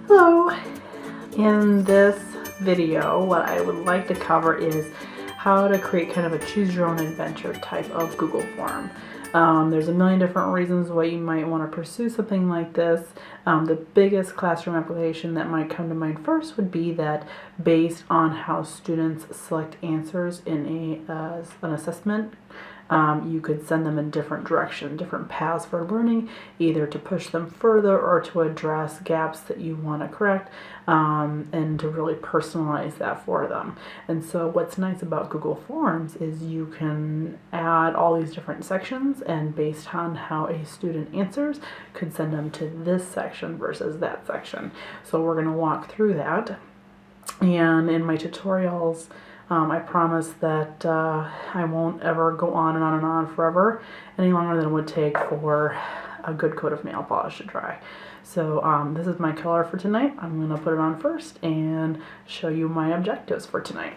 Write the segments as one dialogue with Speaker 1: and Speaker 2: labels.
Speaker 1: Hello! In this video, what I would like to cover is how to create kind of a choose your own adventure type of Google form. There's a million different reasons why you might want to pursue something like this. The biggest classroom application that might come to mind first would be that based on how students select answers in an assessment, you could send them in different directions, different paths for learning, either to push them further or to address gaps that you want to correct, and to really personalize that for them. And so what's nice about Google Forms is you can add all these different sections, and based on how a student answers, could send them to this section versus that section. So we're going to walk through that. And in my tutorials, I promise that I won't ever go on and on and on forever, any longer than it would take for a good coat of nail polish to dry. So this is my color for tonight. I'm going to put it on first and show you my objectives for tonight.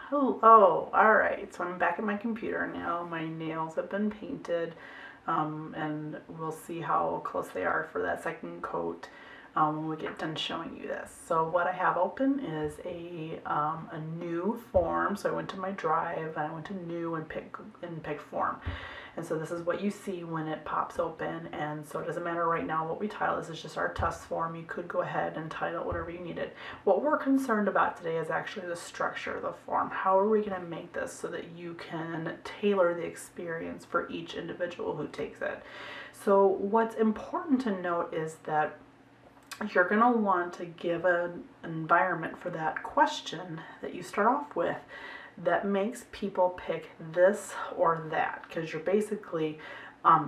Speaker 1: Hello, alright, so I'm back at my computer now. My nails have been painted, and we'll see how close they are for that second coat when we get done showing you this. So what I have open is a new form. So I went to my drive and I went to new and pick form. And so this is what you see when it pops open, and so it doesn't matter right now what we title. This is just our test form. You could go ahead and title whatever you needed. What we're concerned about today is actually the structure of the form. How are we going to make this so that you can tailor the experience for each individual who takes it? So what's important to note is that you're going to want to give an environment for that question that you start off with that makes people pick this or that, because you're basically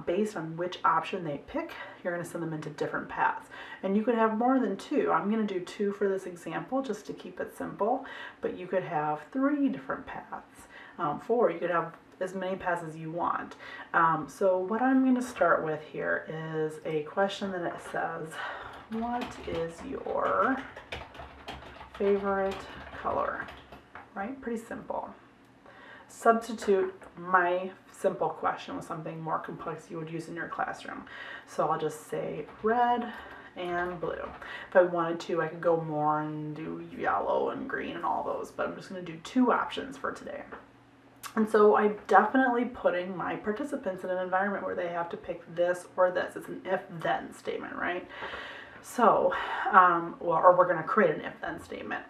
Speaker 1: based on which option they pick, you're going to send them into different paths. And you could have more than two. I'm going to do two for this example just to keep it simple, but you could have 3 different paths, 4. You could have as many paths as you want. So what I'm going to start with here is a question that it says, what is your favorite color? Right? Pretty simple. Substitute my simple question with something more complex you would use in your classroom. So I'll just say red and blue. If I wanted to, I could go more and do yellow and green and all those, but I'm just going to do 2 options for today. And so I'm definitely putting my participants in an environment where they have to pick this or this. It's an if-then statement, right? So, or we're going to create an if-then statement.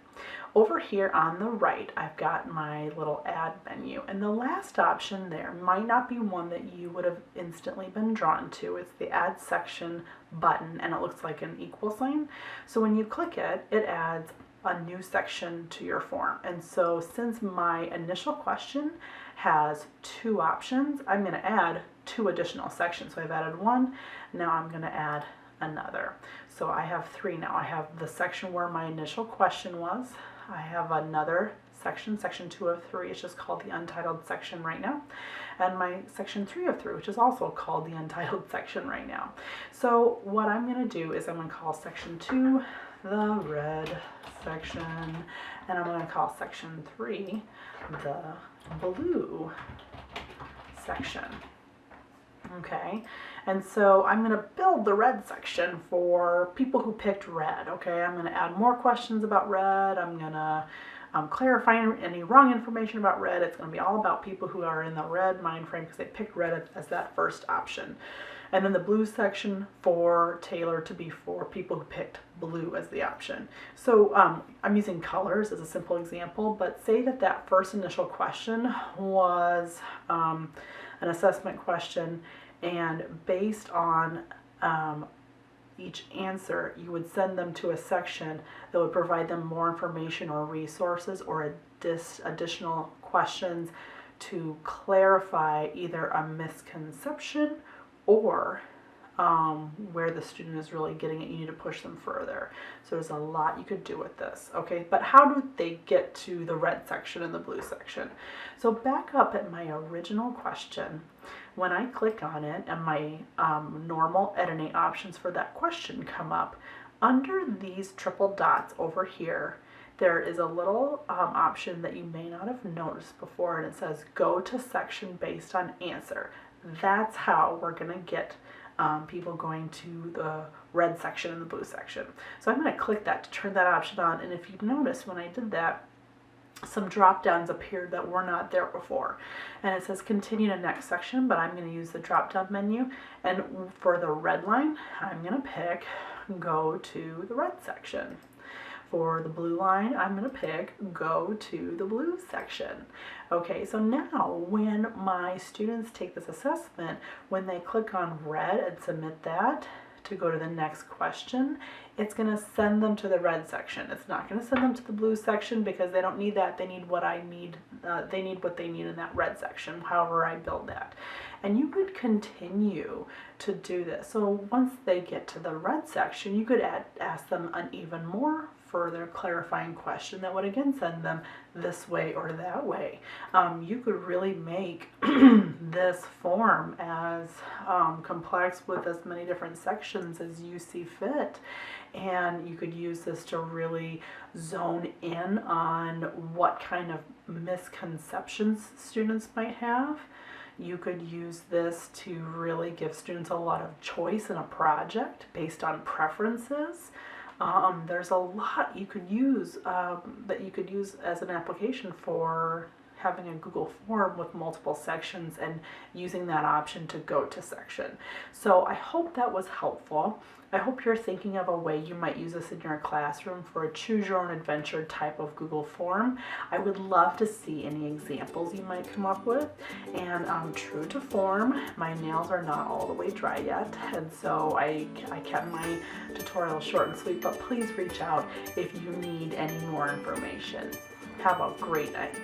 Speaker 1: Over here on the right, I've got my little add menu, and the last option there might not be one that you would have instantly been drawn to. It's the add section button, and it looks like an equal sign. So when you click it, it adds a new section to your form. And so since my initial question has 2 options, I'm going to add 2 additional sections. So I've added 1, now I'm going to add another. So I have 3 now. I have the section where my initial question was. I have another section, section 2 of 3, it's just called the untitled section right now, and my section 3 of 3, which is also called the untitled section right now. So what I'm going to do is I'm going to call section 2 the red section, and I'm going to call section 3 the blue section. Okay, and so I'm going to build the red section for people who picked red. Okay, I'm going to add more questions about red. I'm going to clarify any wrong information about red. It's going to be all about people who are in the red mind frame because they picked red as that first option. And then the blue section for Taylor to be for people who picked blue as the option. So I'm using colors as a simple example, but say that that first initial question was an assessment question, and based on each answer, you would send them to a section that would provide them more information or resources or additional questions to clarify either a misconception or where the student is really getting it, you need to push them further. So there's a lot you could do with this, okay? But how do they get to the red section and the blue section? So back up at my original question, when I click on it and my normal editing options for that question come up, under these triple dots over here, there is a little option that you may not have noticed before, and it says go to section based on answer. That's how we're going to get people going to the red section and the blue section. So I'm going to click that to turn that option on, and if you notice when I did that, some drop downs appeared that were not there before, and it says continue to next section, but I'm going to use the drop down menu, and for the red line I'm going to pick go to the red section. For the blue line, I'm going to pick go to the blue section. Okay, so now when my students take this assessment, when they click on red and submit that to go to the next question, it's going to send them to the red section. It's not going to send them to the blue section because they don't need that. They need what I need. They need what they need in that red section, however I build that. And you could continue to do this. So once they get to the red section, you could ask them an even more further clarifying question that would again send them this way or that way. You could really make this form as complex with as many different sections as you see fit, and you could use this to really zone in on what kind of misconceptions students might have. You could use this to really give students a lot of choice in a project based on preferences. There's a lot you could use that you could use as an application for having a Google form with multiple sections and using that option to go to section. So I hope that was helpful. I hope you're thinking of a way you might use this in your classroom for a choose your own adventure type of Google form. I would love to see any examples you might come up with. And true to form, my nails are not all the way dry yet, and so I kept my tutorial short and sweet, but please reach out if you need any more information. Have a great night.